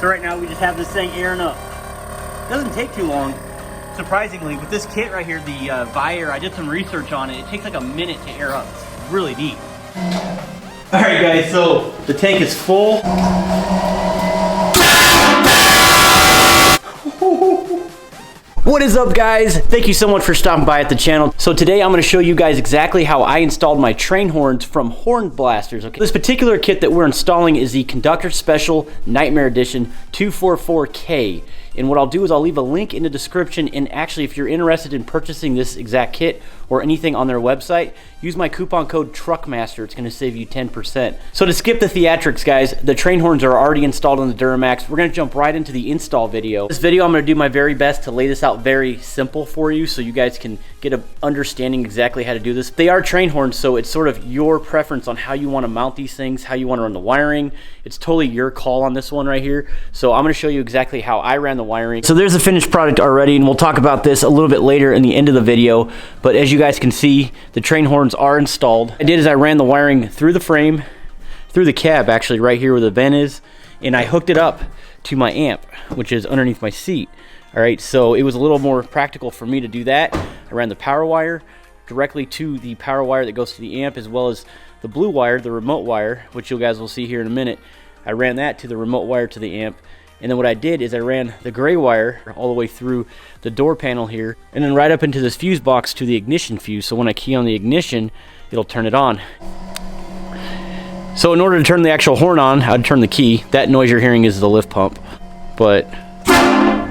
So right now we just have this thing airing up. Doesn't take too long. Surprisingly, with this kit right here, the Vire, I did some research on it. It takes like a minute to air up. It's really neat. All right, guys, so the tank is full. What is up, guys? Thank you so much for stopping by at the channel. So today I'm going to show you guys exactly how I installed my train horns from HornBlasters. Okay, this particular kit that we're installing is the Conductor Special Nightmare Edition 244K. And what I'll do is I'll leave a link in the description, and actually if you're interested in purchasing this exact kit or anything on their website, use my coupon code TRUCKMASTER. It's going to save you 10%. So to skip the theatrics, guys, the train horns are already installed on the Duramax. We're going to jump right into the install video. This video I'm going to do my very best to lay this out very simple for you so you guys can get an understanding exactly how to do this. They are train horns, so it's sort of your preference on how you want to mount these things, how you want to run the wiring. It's totally your call on this one right here. So I'm going to show you exactly how I ran the wiring. So there's the finished product already, and we'll talk about this a little bit later in the end of the video. But as you guys can see, the train horns are installed. What I did is I ran the wiring through the frame, through the cab actually, right here where the vent is, and I hooked it up to my amp, which is underneath my seat. All right, so it was a little more practical for me to do that. I ran the power wire directly to the power wire that goes to the amp, as well as the blue wire, the remote wire, which you guys will see here in a minute. I ran that to the remote wire to the amp. And then what I did is I ran the gray wire all the way through the door panel here, and then right up into this fuse box to the ignition fuse. So when I key on the ignition, it'll turn it on. So in order to turn the actual horn on, I'd turn the key. That noise you're hearing is the lift pump, but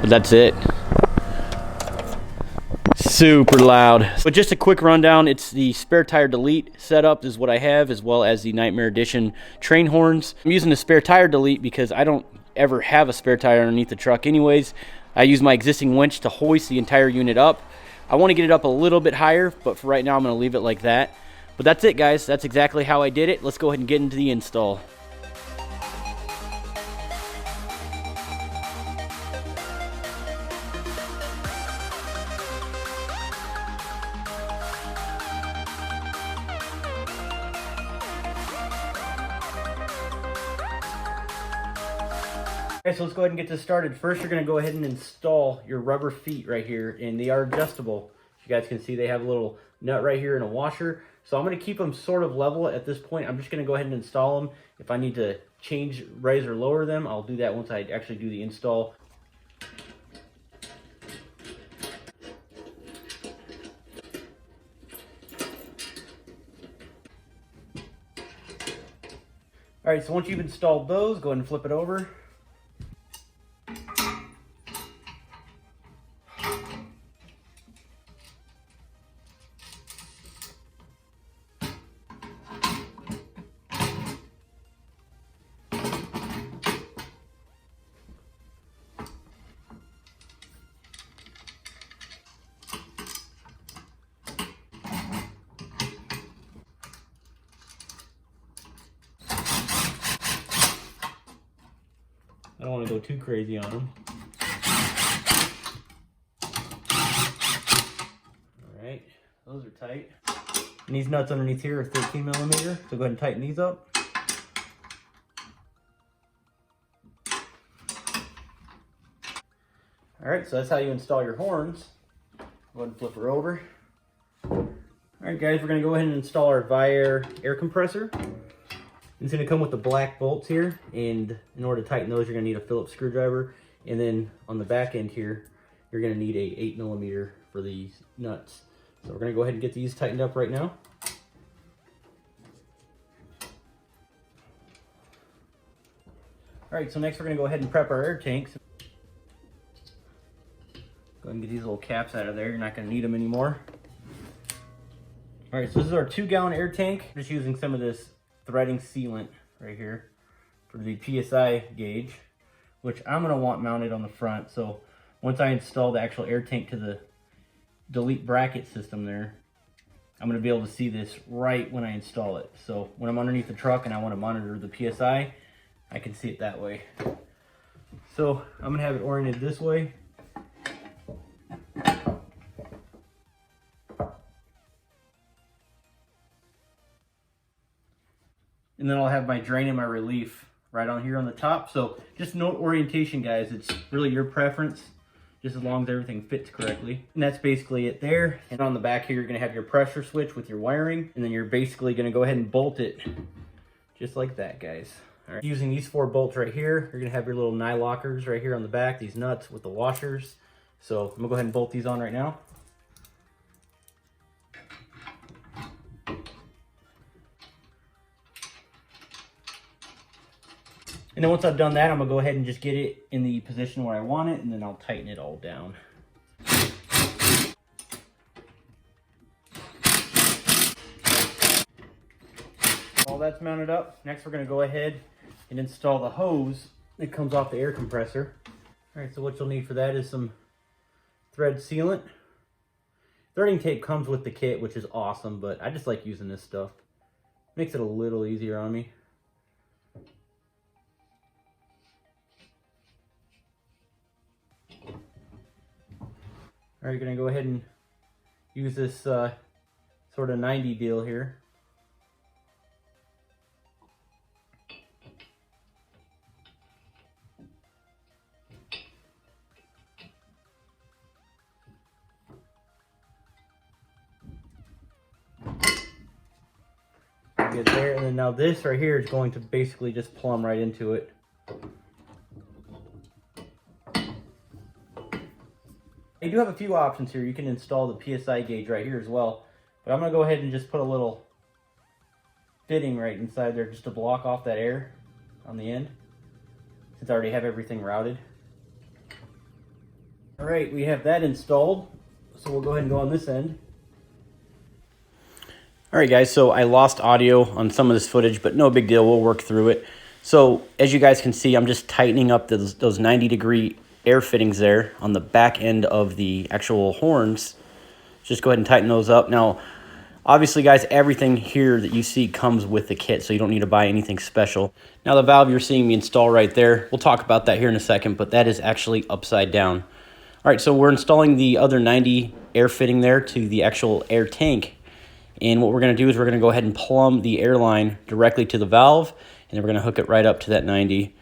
that's it. Super loud. But just a quick rundown, it's the spare tire delete setup is what I have, as well as the Nightmare Edition train horns. I'm using the spare tire delete because I don't ever have a spare tire underneath the truck anyways. I use my existing winch to hoist the entire unit up. I want to get it up a little bit higher, but for right now I'm going to leave it like that. But that's it, guys. That's exactly how I did it. Let's go ahead and get into the install. Okay, so let's go ahead and get this started. First, you're going to go ahead and install your rubber feet right here, and they are adjustable. As you guys can see, they have a little nut right here and a washer. So I'm going to keep them sort of level at this point. I'm just going to go ahead and install them. If I need to change, raise, or lower them, I'll do that once I actually do the install. All right, so once you've installed those, go ahead and flip it over. I don't want to go too crazy on them. Alright, those are tight. And these nuts underneath here are 13 millimeter, so go ahead and tighten these up. Alright, so that's how you install your horns. Go ahead and flip her over. Alright guys, we're going to go ahead and install our Vire air compressor. It's going to come with the black bolts here, and in order to tighten those, you're going to need a Phillips screwdriver. And then on the back end here, you're going to need a 8 millimeter for these nuts. So we're going to go ahead and get these tightened up right now. All right, so next we're going to go ahead and prep our air tanks. Go ahead and get these little caps out of there. You're not going to need them anymore. All right, so this is our 2-gallon air tank. Just using some of this threading sealant right here for the PSI gauge, which I'm going to want mounted on the front. So once I install the actual air tank to the delete bracket system there, I'm going to be able to see this right when I install it. So when I'm underneath the truck and I want to monitor the PSI, I can see it that way. So I'm going to have it oriented this way. And then I'll have my drain and my relief right on here on the top. So just note orientation, guys. It's really your preference, just as long as everything fits correctly. And that's basically it there. And on the back here, you're gonna have your pressure switch with your wiring, and then you're basically gonna go ahead and bolt it just like that, guys. All right. Using these 4 bolts right here, you're gonna have your little nylockers right here on the back, these nuts with the washers. So I'm gonna go ahead and bolt these on right now. And then once I've done that, I'm gonna go ahead and just get it in the position where I want it, and then I'll tighten it all down. All that's mounted up. Next, we're gonna go ahead and install the hose that comes off the air compressor. All right, so what you'll need for that is some thread sealant. Threading tape comes with the kit, which is awesome, but I just like using this stuff. Makes it a little easier on me. All right, you're gonna go ahead and use this sort of 90 deal here. Get there, and then now this right here is going to basically just plumb right into it. You do have a few options here. You can install the PSI gauge right here as well, but I'm gonna go ahead and just put a little fitting right inside there just to block off that air on the end, since I already have everything routed. All right, we have that installed, so we'll go ahead and go on this end. All right, guys, so I lost audio on some of this footage, but no big deal. We'll work through it. So as you guys can see, I'm just tightening up those 90-degree air fittings there on the back end of the actual horns. Just go ahead and tighten those up. Now, obviously, guys, everything here that you see comes with the kit, so you don't need to buy anything special. Now, the valve you're seeing me install right there, we'll talk about that here in a second, but that is actually upside down. All right, so we're installing the other 90 air fitting there to the actual air tank. And what we're going to do is we're going to go ahead and plumb the air line directly to the valve, and then we're going to hook it right up to that 90.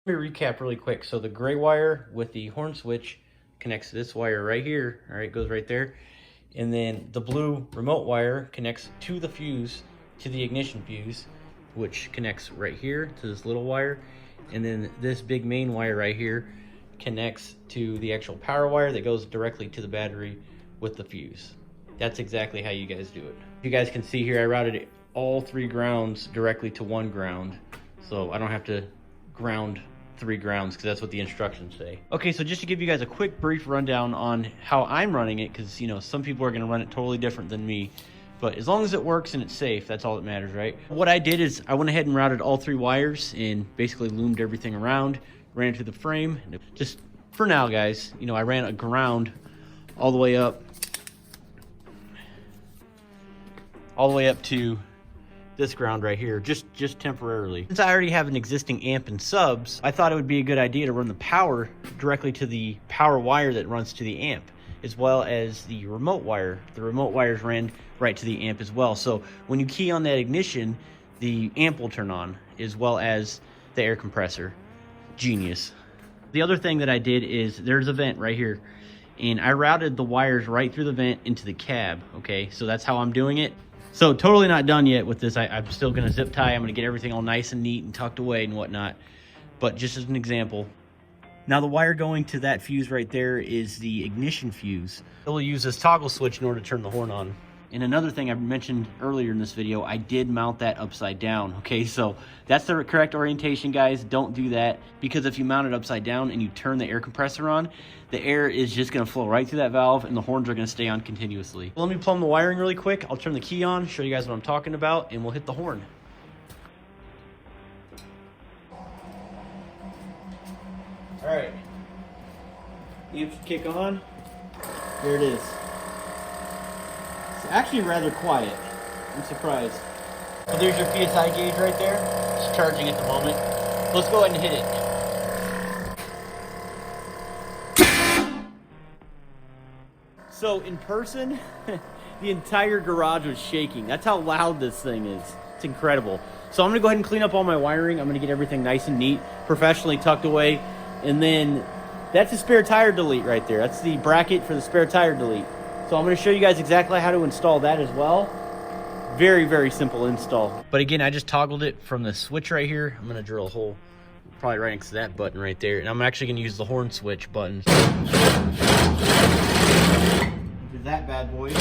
Let me recap really quick. So the gray wire with the horn switch connects to this wire right here. All right, goes right there. And then the blue remote wire connects to the fuse, to the ignition fuse, which connects right here to this little wire. And then this big main wire right here connects to the actual power wire that goes directly to the battery with the fuse. That's exactly how you guys do it. You guys can see here, I routed all 3 grounds directly to 1 ground. So I don't have to ground 3 grounds, because that's what the instructions say. Okay, so just to give you guys a quick brief rundown on how I'm running it, because you know some people are going to run it totally different than me, but as long as it works and it's safe, that's all that matters, right? What I did is I went ahead and routed all 3 wires and basically loomed everything around, ran it to the frame. Just for now, guys, you know, I ran a ground all the way up to this ground right here, just temporarily. Since I already have an existing amp and subs, I thought it would be a good idea to run the power directly to the power wire that runs to the amp, as well as the remote wire. The remote wires ran right to the amp as well. So when you key on that ignition, the amp will turn on, as well as the air compressor. Genius. The other thing that I did is there's a vent right here, and I routed the wires right through the vent into the cab, okay? So that's how I'm doing it. So totally not done yet with this. I'm still going to zip tie. I'm going to get everything all nice and neat and tucked away and whatnot. But just as an example. Now the wire going to that fuse right there is the ignition fuse. We'll use this toggle switch in order to turn the horn on. And another thing I mentioned earlier in this video, I did mount that upside down. Okay, so that's the correct orientation, guys. Don't do that, because if you mount it upside down and you turn the air compressor on, the air is just going to flow right through that valve and the horns are going to stay on continuously. Let me plumb the wiring really quick. I'll turn the key on, show you guys what I'm talking about, and we'll hit the horn. All right, amp should kick on. There it is. It's actually rather quiet. I'm surprised. So there's your PSI gauge right there. It's charging at the moment. Let's go ahead and hit it. So in person, the entire garage was shaking. That's how loud this thing is. It's incredible. So I'm gonna go ahead and clean up all my wiring. I'm gonna get everything nice and neat, professionally tucked away. And then that's the spare tire delete right there. That's the bracket for the spare tire delete. So I'm gonna show you guys exactly how to install that as well. Very, very simple install. But again, I just toggled it from the switch right here. I'm gonna drill a hole probably right next to that button right there. And I'm actually gonna use the horn switch button. Do that bad boy.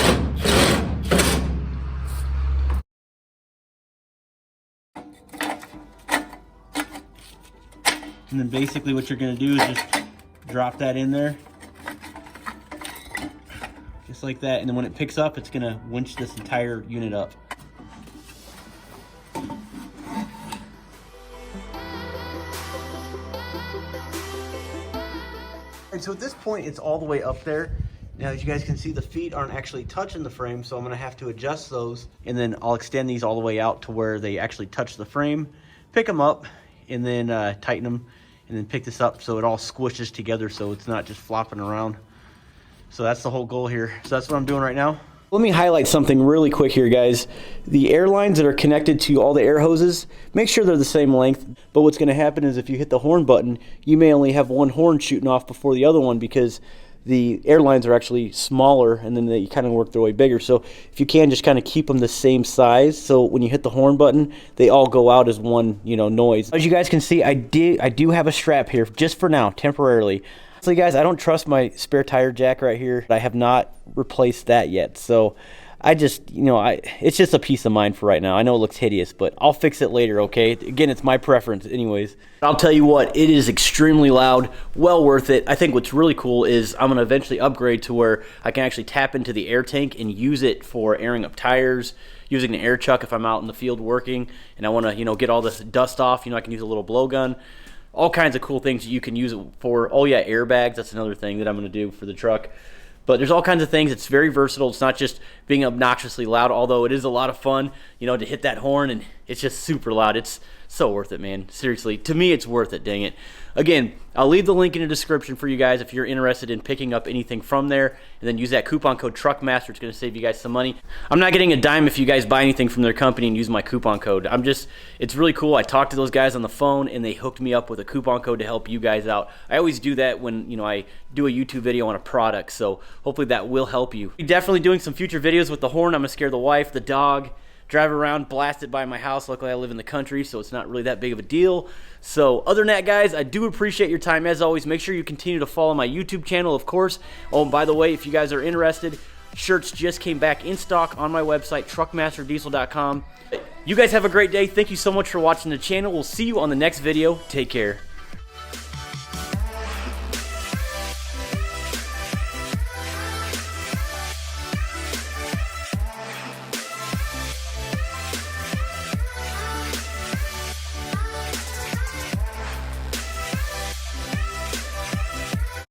And then basically what you're gonna do is just drop that in there. Just like that. And then when it picks up, it's gonna winch this entire unit up. And so at this point, it's all the way up there. Now, as you guys can see, the feet aren't actually touching the frame, so I'm gonna have to adjust those. And then I'll extend these all the way out to where they actually touch the frame, pick them up, and then tighten them, and then pick this up so it all squishes together so it's not just flopping around. So that's the whole goal here. So that's what I'm doing right now. Let me highlight something really quick here, guys. The air lines that are connected to all the air hoses, make sure they're the same length. But what's gonna happen is if you hit the horn button, you may only have one horn shooting off before the other one because the air lines are actually smaller and then they kind of work their way bigger. So if you can, just kind of keep them the same size. So when you hit the horn button, they all go out as one, noise. As you guys can see, I do have a strap here just for now, temporarily. So guys, I don't trust my spare tire jack right here. I have not replaced that yet. So I just, it's just a peace of mind for right now. I know it looks hideous, but I'll fix it later, okay? Again, it's my preference anyways. I'll tell you what, it is extremely loud, well worth it. I think what's really cool is I'm gonna eventually upgrade to where I can actually tap into the air tank and use it for airing up tires, using the air chuck if I'm out in the field working and I wanna, get all this dust off. I can use a little blowgun. All kinds of cool things that you can use it for. Oh yeah, airbags, that's another thing that I'm gonna do for the truck. But there's all kinds of things. It's very versatile. It's not just being obnoxiously loud, although it is a lot of fun, to hit that horn, and it's just super loud. It's so worth it, man. Seriously, to me, it's worth it, dang it. Again, I'll leave the link in the description for you guys if you're interested in picking up anything from there, and then use that coupon code TRUCKMASTER. It's gonna save you guys some money. I'm not getting a dime if you guys buy anything from their company and use my coupon code. It's really cool. I talked to those guys on the phone, and they hooked me up with a coupon code to help you guys out. I always do that when, I do a YouTube video on a product, so hopefully that will help you. We're definitely doing some future videos with the horn. I'm gonna scare the wife, the dog, drive around, blast it by my house. Luckily, I live in the country, so it's not really that big of a deal. So other than that, guys, I do appreciate your time. As always, make sure you continue to follow my YouTube channel, of course. Oh, and by the way, if you guys are interested, shirts just came back in stock on my website, truckmasterdiesel.com. You guys have a great day. Thank you so much for watching the channel. We'll see you on the next video. Take care.